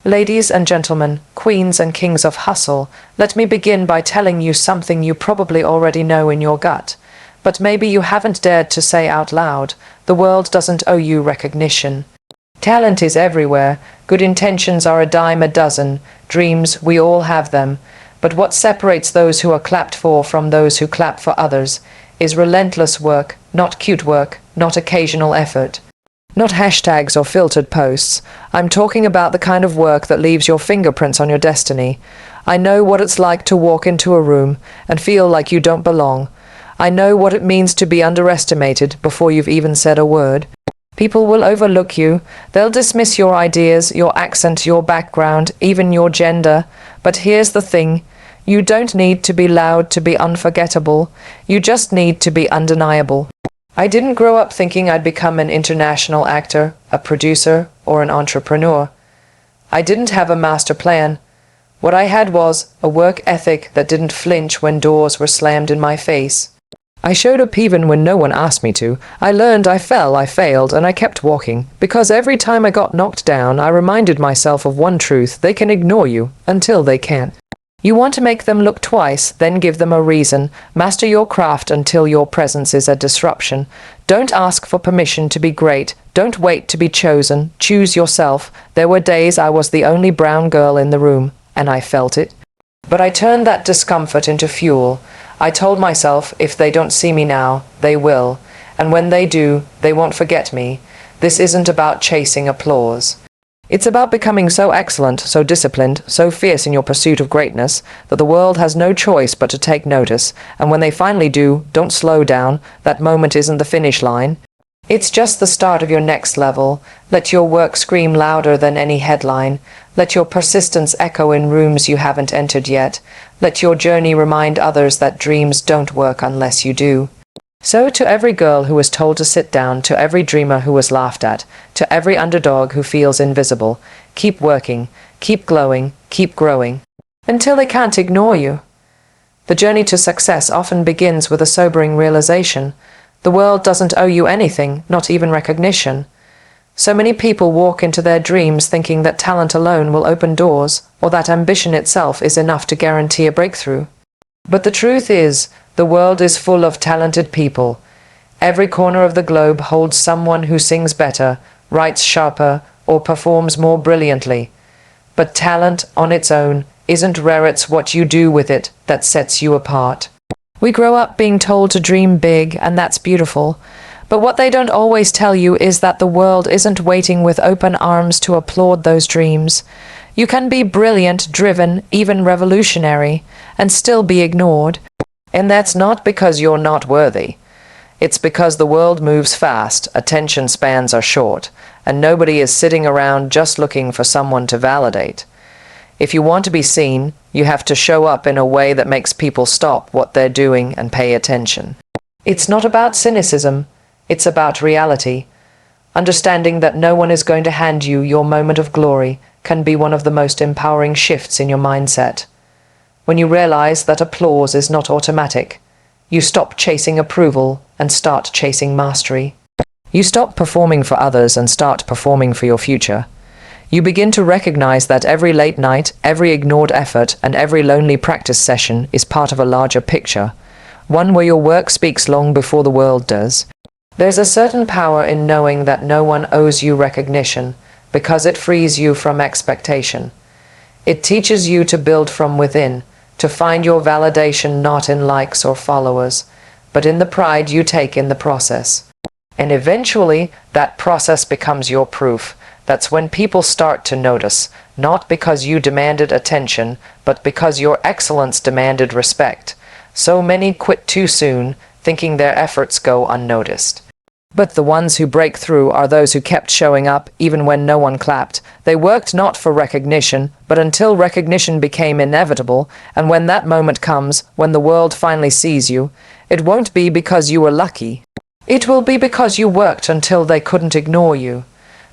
Ladies and gentlemen, queens and kings of hustle, let me begin by telling you something you probably already know in your gut. But maybe you haven't dared to say out loud. The world doesn't owe you recognition. Talent is everywhere. Good intentions are a dime a dozen. Dreams, we all have them. But what separates those who are clapped for from those who clap for others is relentless work, not cute work, not occasional effort. Not hashtags or filtered posts. I'm talking about the kind of work that leaves your fingerprints on your destiny. I know what it's like to walk into a room and feel like you don't belong. I know what it means to be underestimated before you've even said a word. People will overlook you. They'll dismiss your ideas, your accent, your background, even your gender. But here's the thing. You don't need to be loud to be unforgettable. You just need to be undeniable. I didn't grow up thinking I'd become an international actor, a producer, or an entrepreneur. I didn't have a master plan. What I had was a work ethic that didn't flinch when doors were slammed in my face. I showed up even when no one asked me to. I learned, I fell, I failed, and I kept walking. Because every time I got knocked down, I reminded myself of one truth: they can ignore you until they can't. You want to make them look twice, then give them a reason. Master your craft until your presence is a disruption. Don't ask for permission to be great. Don't wait to be chosen. Choose yourself. There were days I was the only brown girl in the room, and I felt it. But I turned that discomfort into fuel. I told myself, if they don't see me now, they will. And when they do, they won't forget me. This isn't about chasing applause. It's about becoming so excellent, so disciplined, so fierce in your pursuit of greatness that the world has no choice but to take notice, and when they finally do, don't slow down. That moment isn't the finish line. It's just the start of your next level. Let your work scream louder than any headline. Let your persistence echo in rooms you haven't entered yet. Let your journey remind others that dreams don't work unless you do. So to every girl who was told to sit down, to every dreamer who was laughed at, to every underdog who feels invisible, keep working, keep glowing, keep growing, until they can't ignore you. The journey to success often begins with a sobering realization. The world doesn't owe you anything, not even recognition. So many people walk into their dreams thinking that talent alone will open doors, or that ambition itself is enough to guarantee a breakthrough. But the truth is, the world is full of talented people. Every corner of the globe holds someone who sings better, writes sharper, or performs more brilliantly. But talent on its own isn't rare. It's what you do with it that sets you apart. We grow up being told to dream big, and that's beautiful. But what they don't always tell you is that the world isn't waiting with open arms to applaud those dreams. You can be brilliant, driven, even revolutionary, and still be ignored. And that's not because you're not worthy. It's because the world moves fast, attention spans are short, and nobody is sitting around just looking for someone to validate. If you want to be seen, you have to show up in a way that makes people stop what they're doing and pay attention. It's not about cynicism, it's about reality. Understanding that no one is going to hand you your moment of glory can be one of the most empowering shifts in your mindset. When you realize that applause is not automatic, you stop chasing approval and start chasing mastery. You stop performing for others and start performing for your future. You begin to recognize that every late night, every ignored effort, and every lonely practice session is part of a larger picture, one where your work speaks long before the world does. There's a certain power in knowing that no one owes you recognition, because it frees you from expectation. It teaches you to build from within, to find your validation not in likes or followers, but in the pride you take in the process. And eventually, that process becomes your proof. That's when people start to notice, not because you demanded attention, but because your excellence demanded respect. So many quit too soon, thinking their efforts go unnoticed. But the ones who break through are those who kept showing up even when no one clapped. They worked not for recognition, but until recognition became inevitable, and when that moment comes, when the world finally sees you, it won't be because you were lucky. It will be because you worked until they couldn't ignore you.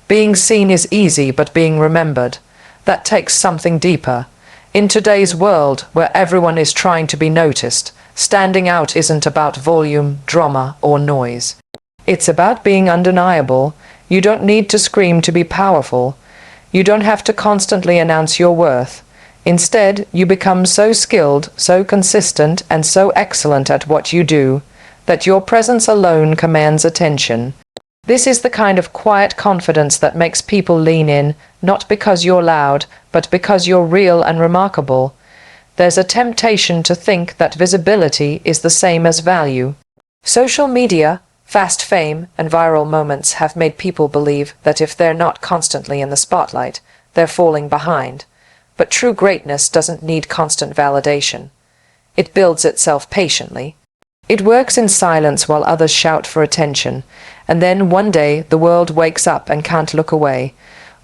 Being seen is easy, but being remembered, that takes something deeper. In today's world, where everyone is trying to be noticed, standing out isn't about volume, drama, or noise. It's about being undeniable. You don't need to scream to be powerful. You don't have to constantly announce your worth. Instead, you become so skilled, so consistent, and so excellent at what you do that your presence alone commands attention. This is the kind of quiet confidence that makes people lean in, not because you're loud, but because you're real and remarkable. There's a temptation to think that visibility is the same as value. Social media, fast fame, and viral moments have made people believe that if they're not constantly in the spotlight, they're falling behind. But true greatness doesn't need constant validation. It builds itself patiently. It works in silence while others shout for attention, and then one day the world wakes up and can't look away.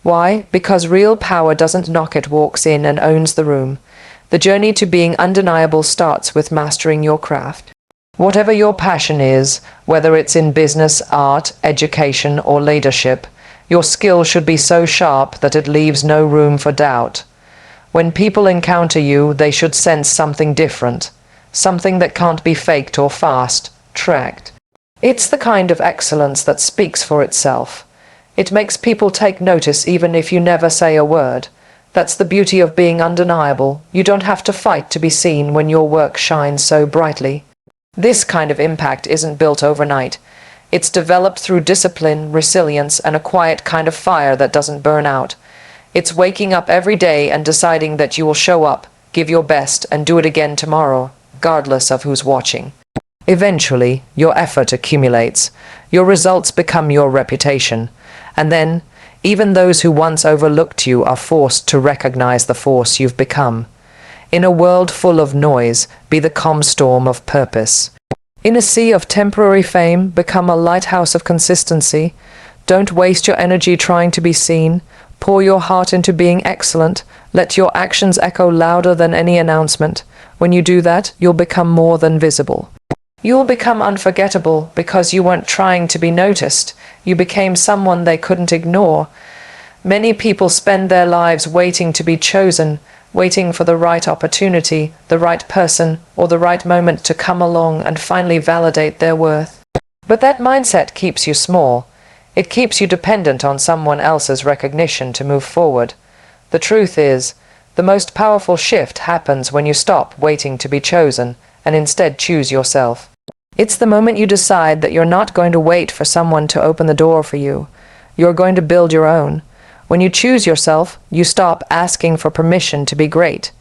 Why? Because real power doesn't knock, it walks in and owns the room. The journey to being undeniable starts with mastering your craft. Whatever your passion is, whether it's in business, art, education, or leadership, your skill should be so sharp that it leaves no room for doubt. When people encounter you, they should sense something different, something that can't be faked or fast-tracked. It's the kind of excellence that speaks for itself. It makes people take notice even if you never say a word. That's the beauty of being undeniable. You don't have to fight to be seen when your work shines so brightly. This kind of impact isn't built overnight. It's developed through discipline, resilience, and a quiet kind of fire that doesn't burn out. It's waking up every day and deciding that you will show up, give your best, and do it again tomorrow, regardless of who's watching. Eventually, your effort accumulates. Your results become your reputation. And then, even those who once overlooked you are forced to recognize the force you've become. In a world full of noise, be the calm storm of purpose. In a sea of temporary fame, become a lighthouse of consistency. Don't waste your energy trying to be seen. Pour your heart into being excellent. Let your actions echo louder than any announcement. When you do that, you'll become more than visible. You'll become unforgettable because you weren't trying to be noticed. You became someone they couldn't ignore. Many people spend their lives waiting to be chosen, waiting for the right opportunity, the right person, or the right moment to come along and finally validate their worth. But that mindset keeps you small. It keeps you dependent on someone else's recognition to move forward. The truth is, the most powerful shift happens when you stop waiting to be chosen and instead choose yourself. It's the moment you decide that you're not going to wait for someone to open the door for you. You're going to build your own. When you choose yourself, you stop asking for permission to be great.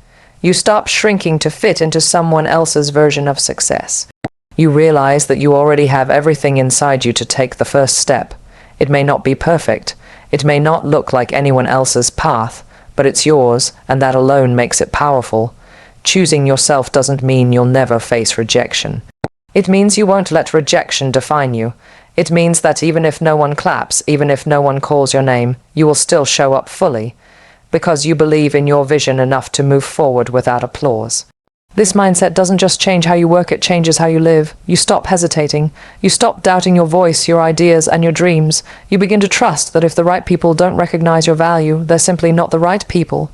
You stop shrinking to fit into someone else's version of success. You realize that you already have everything inside you to take the first step. It may not be perfect. It may not look like anyone else's path, but it's yours, and that alone makes it powerful. Choosing yourself doesn't mean you'll never face rejection. It means you won't let rejection define you. It means that even if no one claps, even if no one calls your name, you will still show up fully, because you believe in your vision enough to move forward without applause. This mindset doesn't just change how you work, it changes how you live. You stop hesitating. You stop doubting your voice, your ideas, and your dreams. You begin to trust that if the right people don't recognize your value, they're simply not the right people.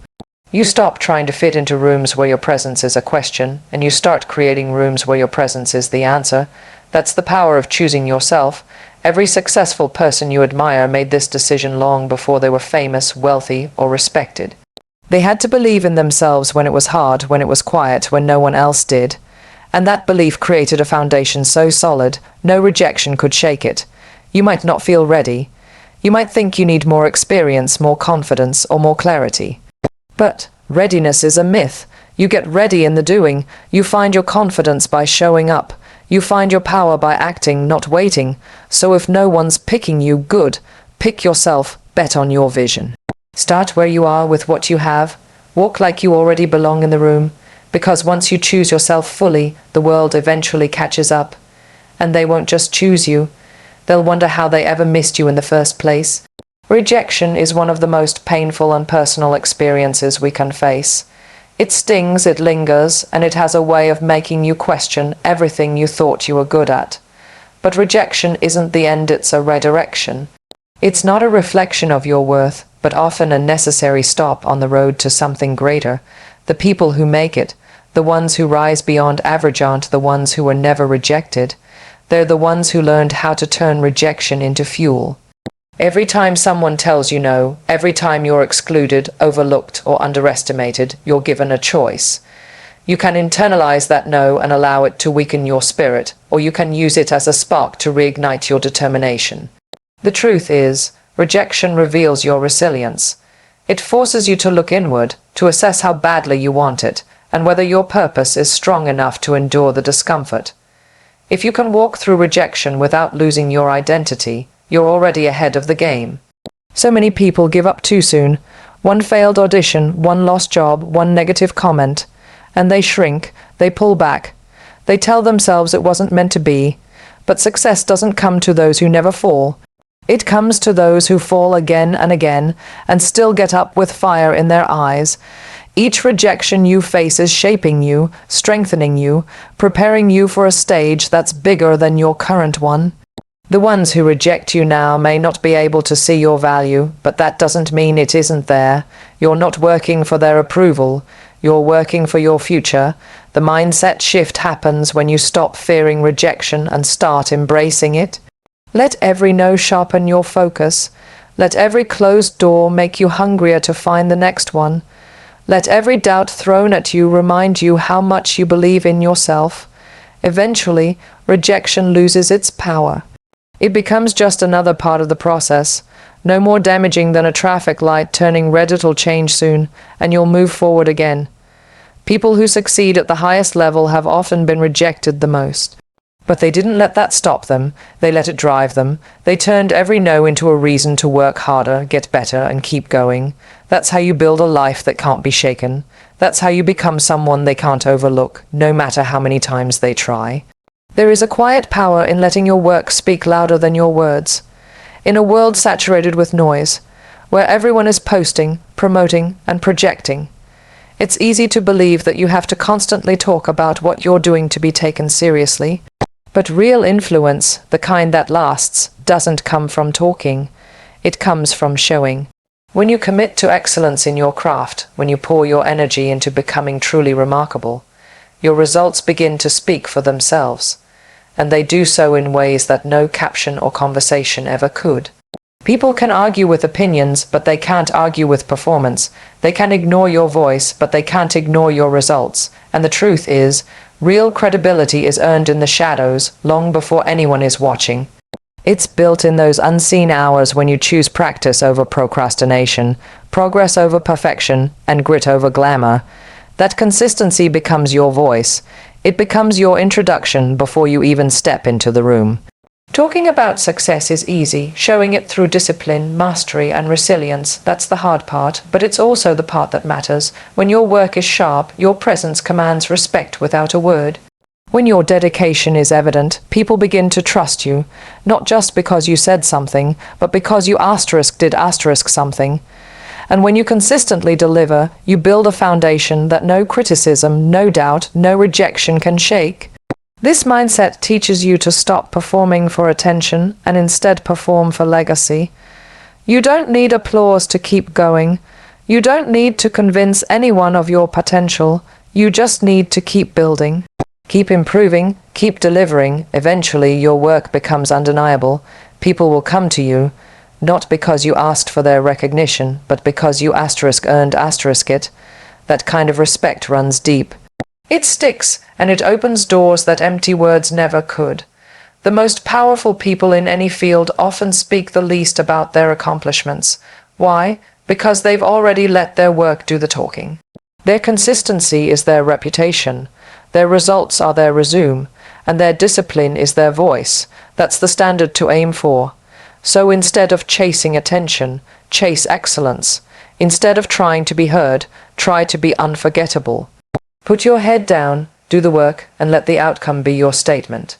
You stop trying to fit into rooms where your presence is a question, and you start creating rooms where your presence is the answer. That's the power of choosing yourself. Every successful person you admire made this decision long before they were famous, wealthy, or respected. They had to believe in themselves when it was hard, when it was quiet, when no one else did. And that belief created a foundation so solid, no rejection could shake it. You might not feel ready. You might think you need more experience, more confidence, or more clarity. But readiness is a myth. You get ready in the doing. You find your confidence by showing up. You find your power by acting, not waiting. So if no one's picking you, good. Pick yourself, bet on your vision. Start where you are with what you have. Walk like you already belong in the room. Because once you choose yourself fully, the world eventually catches up. And they won't just choose you. They'll wonder how they ever missed you in the first place. Rejection is one of the most painful and personal experiences we can face. It stings, it lingers, and it has a way of making you question everything you thought you were good at. But rejection isn't the end, it's a redirection. It's not a reflection of your worth, but often a necessary stop on the road to something greater. The people who make it, the ones who rise beyond average, aren't the ones who were never rejected. They're the ones who learned how to turn rejection into fuel. Every time someone tells you no, every time you're excluded, overlooked, or underestimated, you're given a choice. You can internalize that no and allow it to weaken your spirit, or you can use it as a spark to reignite your determination. The truth is, rejection reveals your resilience. It forces you to look inward, to assess how badly you want it, and whether your purpose is strong enough to endure the discomfort. If you can walk through rejection without losing your identity, you're already ahead of the game. So many people give up too soon. One failed audition, one lost job, one negative comment, and they shrink, they pull back. They tell themselves it wasn't meant to be. But success doesn't come to those who never fall. It comes to those who fall again and again, and still get up with fire in their eyes. Each rejection you face is shaping you, strengthening you, preparing you for a stage that's bigger than your current one. The ones who reject you now may not be able to see your value, but that doesn't mean it isn't there. You're not working for their approval. You're working for your future. The mindset shift happens when you stop fearing rejection and start embracing it. Let every no sharpen your focus. Let every closed door make you hungrier to find the next one. Let every doubt thrown at you remind you how much you believe in yourself. Eventually, rejection loses its power. It becomes just another part of the process, no more damaging than a traffic light turning red. It'll change soon, and you'll move forward again. People who succeed at the highest level have often been rejected the most. But they didn't let that stop them. They let it drive them. They turned every no into a reason to work harder, get better, and keep going. That's how you build a life that can't be shaken. That's how you become someone they can't overlook, no matter how many times they try. There is a quiet power in letting your work speak louder than your words. In a world saturated with noise, where everyone is posting, promoting, and projecting, it's easy to believe that you have to constantly talk about what you're doing to be taken seriously. But real influence, the kind that lasts, doesn't come from talking. It comes from showing. When you commit to excellence in your craft, when you pour your energy into becoming truly remarkable, your results begin to speak for themselves. And they do so in ways that no caption or conversation ever could. People can argue with opinions, but they can't argue with performance. They can ignore your voice, but they can't ignore your results. And the truth is, real credibility is earned in the shadows, long before anyone is watching. It's built in those unseen hours when you choose practice over procrastination, progress over perfection, and grit over glamour. That consistency becomes your voice. It becomes your introduction before you even step into the room. Talking about success is easy, showing it through discipline, mastery, and resilience. That's the hard part, but it's also the part that matters. When your work is sharp, your presence commands respect without a word. When your dedication is evident, people begin to trust you, not just because you said something, but because you did something. And when you consistently deliver, you build a foundation that no criticism, no doubt, no rejection can shake. This mindset teaches you to stop performing for attention and instead perform for legacy. You don't need applause to keep going. You don't need to convince anyone of your potential. You just need to keep building. Keep improving, keep delivering. Eventually, your work becomes undeniable. People will come to you, not because you asked for their recognition, but because you earned it. That kind of respect runs deep. It sticks, and it opens doors that empty words never could. The most powerful people in any field often speak the least about their accomplishments. Why? Because they've already let their work do the talking. Their consistency is their reputation. Their results are their resume, and their discipline is their voice. That's the standard to aim for. So instead of chasing attention, chase excellence. Instead of trying to be heard, try to be unforgettable. Put your head down, do the work, and let the outcome be your statement.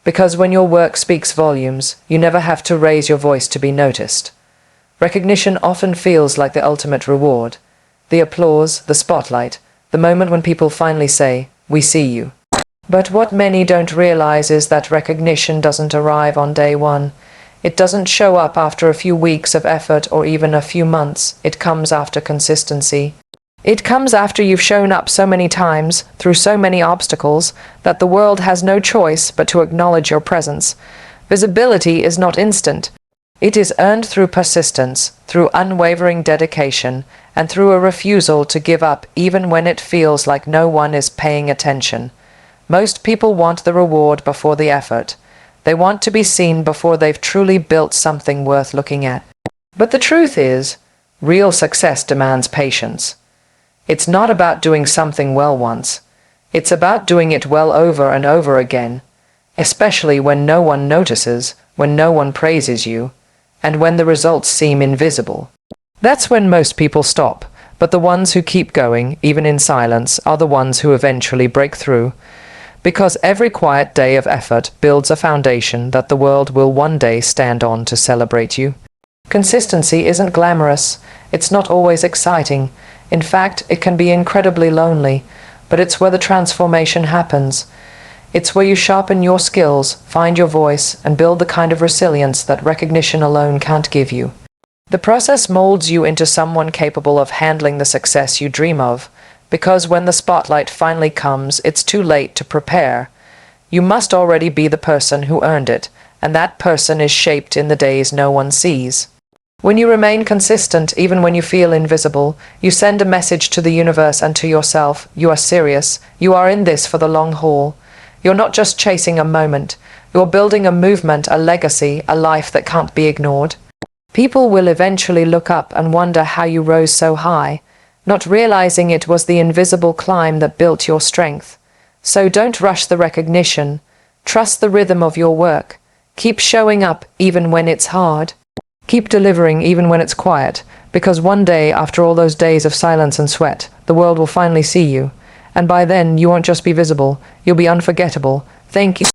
Because when your work speaks volumes, you never have to raise your voice to be noticed. Recognition often feels like the ultimate reward. The applause, the spotlight, the moment when people finally say, "We see you." But what many don't realize is that recognition doesn't arrive on day one. It doesn't show up after a few weeks of effort or even a few months. It comes after consistency. It comes after you've shown up so many times, through so many obstacles, that the world has no choice but to acknowledge your presence. Visibility is not instant. It is earned through persistence, through unwavering dedication, and through a refusal to give up even when it feels like no one is paying attention. Most people want the reward before the effort. They want to be seen before they've truly built something worth looking at. But the truth is, real success demands patience. It's not about doing something well once. It's about doing it well over and over again, especially when no one notices, when no one praises you, and when the results seem invisible. That's when most people stop, but the ones who keep going, even in silence, are the ones who eventually break through. Because every quiet day of effort builds a foundation that the world will one day stand on to celebrate you. Consistency isn't glamorous. It's not always exciting. In fact, it can be incredibly lonely, but it's where the transformation happens. It's where you sharpen your skills, find your voice, and build the kind of resilience that recognition alone can't give you. The process molds you into someone capable of handling the success you dream of, because when the spotlight finally comes, it's too late to prepare. You must already be the person who earned it, and that person is shaped in the days no one sees. When you remain consistent, even when you feel invisible, you send a message to the universe and to yourself. You are serious. You are in this for the long haul. You're not just chasing a moment. You're building a movement, a legacy, a life that can't be ignored. People will eventually look up and wonder how you rose so high, not realizing it was the invisible climb that built your strength. So don't rush the recognition. Trust the rhythm of your work. Keep showing up even when it's hard. Keep delivering even when it's quiet, because one day, after all those days of silence and sweat, the world will finally see you. And by then, you won't just be visible, you'll be unforgettable. Thank you.